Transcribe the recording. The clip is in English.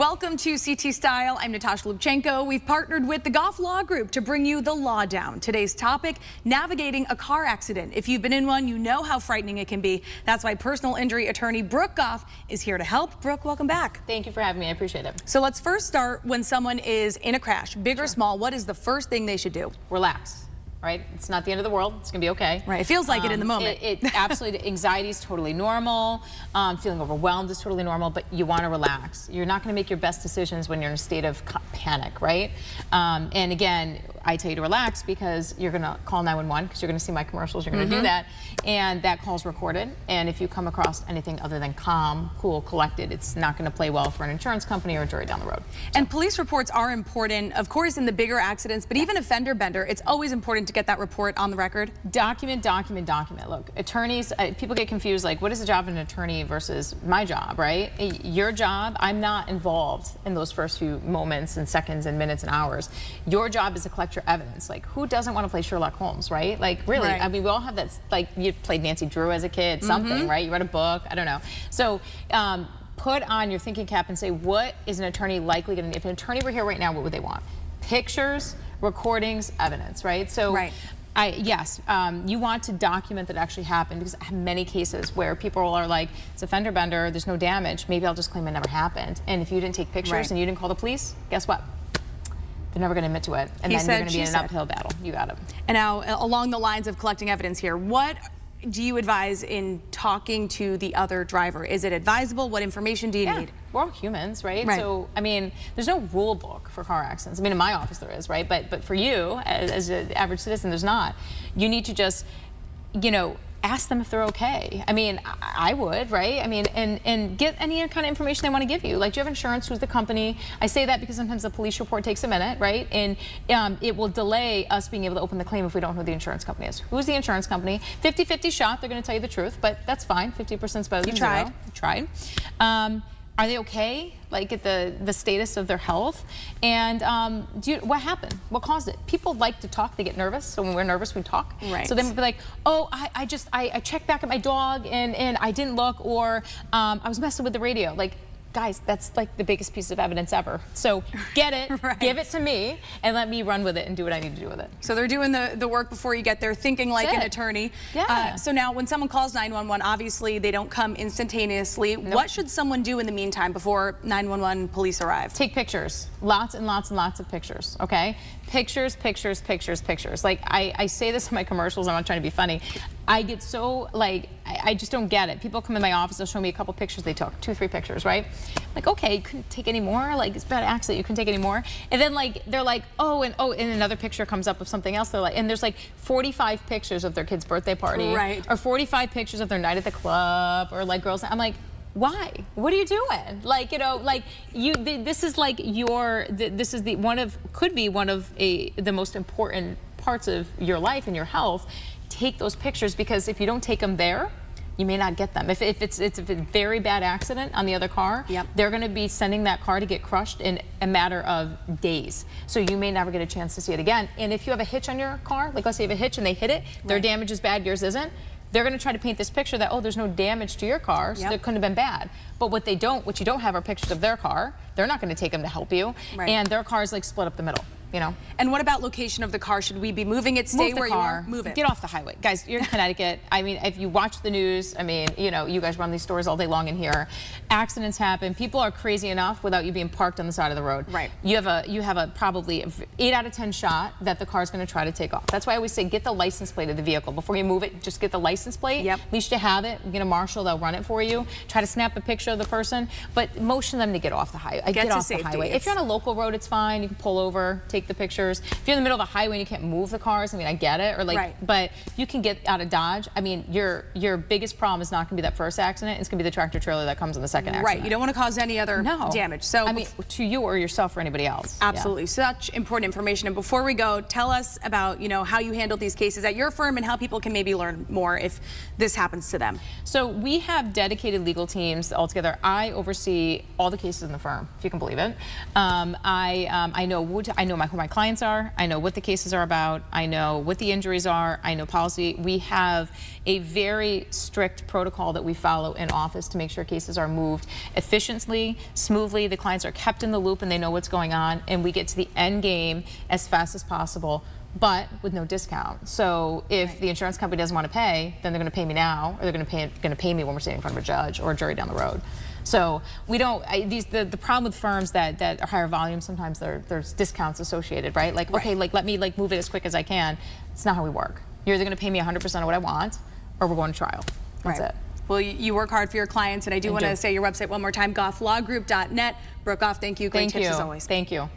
Welcome to CT Style. I'm Natasha Lubchenko. We've partnered with the Goff Law Group to bring you the Law Down. Today's topic, navigating a car accident. If you've been in one, you know how frightening it can be. That's why personal injury attorney Brooke Goff is here to help. Brooke, welcome back. Thank you for having me. I appreciate it. So let's first start when someone is in a crash, big or small. What is the first thing they should do? Relax. Right? It's not the end of the world. It's going to be okay. Right. It feels like it in the moment. It absolutely, anxiety is totally normal. Feeling overwhelmed is totally normal, but you want to relax. You're not going to make your best decisions when you're in a state of panic, right? And again, I tell you to relax because you're going to call 911 because you're going to see my commercials. You're going to do that. And that call's recorded. And if you come across anything other than calm, cool, collected, it's not going to play well for an insurance company or a jury down the road. And police reports are important, of course, in the bigger accidents, but even a fender bender, it's always important to get that report on the record. Document, document, document. Look, attorneys, people get confused, like, what is the job of an attorney versus my job, right? Your job, I'm not involved in those first few moments and seconds and minutes and hours. Your job is to collect your evidence. Like, who doesn't want to play Sherlock Holmes, right? Like, really, I mean, we all have that, like, you played Nancy Drew as a kid, something, right? You read a book, I don't know. So, put on your thinking cap and say, what is an attorney likely going to need? If an attorney were here right now, what would they want? Pictures, recordings, evidence, right? So, yes, you want to document that actually happened, because I have many cases where people are like, it's a fender bender, there's no damage, maybe I'll just claim it never happened. And if you didn't take pictures and you didn't call the police, guess what? They're never going to admit to it, and then you're going to be in an uphill battle. You got it. And now, along the lines of collecting evidence here, what do you advise in talking to the other driver? Is it advisable? What information do you need? We're all humans, right? So, I mean, there's no rule book for car accidents. I mean, in my office there is, right? But for you, as an average citizen, there's not. You need to just, you know, ask them if they're okay. I mean, I would, right? I mean, and get any kind of information they want to give you. Like, do you have insurance? Who's the company? I say that because sometimes the police report takes a minute, right? And it will delay us being able to open the claim if we don't know who the insurance company is. Who's the insurance company? 50-50 shot, they're going to tell you the truth, but that's fine. 50% is better than zero. You tried. Are they okay? Like, at the status of their health? And what happened? What caused it? People like to talk. They get nervous. So when we're nervous, we talk. So they would be like, oh, I checked back at my dog and I didn't look, or I was messing with the radio. Like, guys, that's like the biggest piece of evidence ever. So get it, give it to me, and let me run with it and do what I need to do with it. So they're doing the work before you get there, thinking like an attorney. So now when someone calls 911, obviously they don't come instantaneously. What should someone do in the meantime before 911 police arrive? Take pictures. Lots and lots and lots of pictures, okay? Pictures, pictures, pictures, pictures. Like, I say this in my commercials, I'm not trying to be funny. I get so, like, I just don't get it. People come in my office, they'll show me a couple pictures they took, 2, 3 pictures, right? I'm like, okay, you couldn't take any more? Like, it's a bad accident, you couldn't take any more? And then, like, they're like, and another picture comes up of something else. They're like, and there's like 45 pictures of their kid's birthday party. Or 45 pictures of their night at the club, or like girls. I'm like, why? What are you doing? Like, you know, like this is like this is could be one of the most important parts of your life and your health. Take those pictures, because if you don't take them there, you may not get them. If it's a very bad accident on the other car, they're going to be sending that car to get crushed in a matter of days. So you may never get a chance to see it again. And if you have a hitch on your car, like let's say you have a hitch and they hit it, their damage is bad, yours isn't, they're going to try to paint this picture that, oh, there's no damage to your car, so it couldn't have been bad. But what you don't have are pictures of their car. They're not going to take them to help you. And their car is like split up the middle. You know. And what about location of the car? Should we be moving it? Stay where you are? Move it. Get off the highway. Guys, you're in Connecticut. I mean, if you watch the news, I mean, you know, you guys run these stores all day long in here. Accidents happen. People are crazy enough without you being parked on the side of the road. You have a probably 8 out of 10 shot that the car's going to try to take off. That's why I always say get the license plate of the vehicle. Before you move it, just get the license plate. At least you have it. Get a marshal, they'll run it for you. Try to snap a picture of the person, but motion them to get off the highway. Get off the highway. If you're on a local road, it's fine. You can pull over, take the pictures. If you're in the middle of a highway and you can't move the cars, I mean, I get it, or like, but you can get out of Dodge. I mean, your biggest problem is not going to be that first accident. It's going to be the tractor trailer that comes in the second accident. You don't want to cause any other damage. So, I mean, to you or yourself or anybody else. Absolutely, such important information. And before we go, tell us about how you handle these cases at your firm and how people can maybe learn more if this happens to them. So we have dedicated legal teams altogether. I oversee all the cases in the firm, if you can believe it. I know my who my clients are. I know what the cases are about. I know what the injuries are. I know policy. We have a very strict protocol that we follow in office to make sure cases are moved efficiently, smoothly. The clients are kept in the loop and they know what's going on, and we get to the end game as fast as possible, but with no discount. So if the insurance company doesn't want to pay, then they're going to pay me now, or they're going to pay me when we're sitting in front of a judge or a jury down the road. So we don't. The problem with firms that are higher volume, sometimes there's discounts associated, right? Like, okay, like let me move it as quick as I can. It's not how we work. You're either going to pay me 100% of what I want, or we're going to trial. That's it. Well, you work hard for your clients, and I do want to say your website one more time: gofflawgroup.net. Brooke Goff, thank you. Great tips as always. Thank you.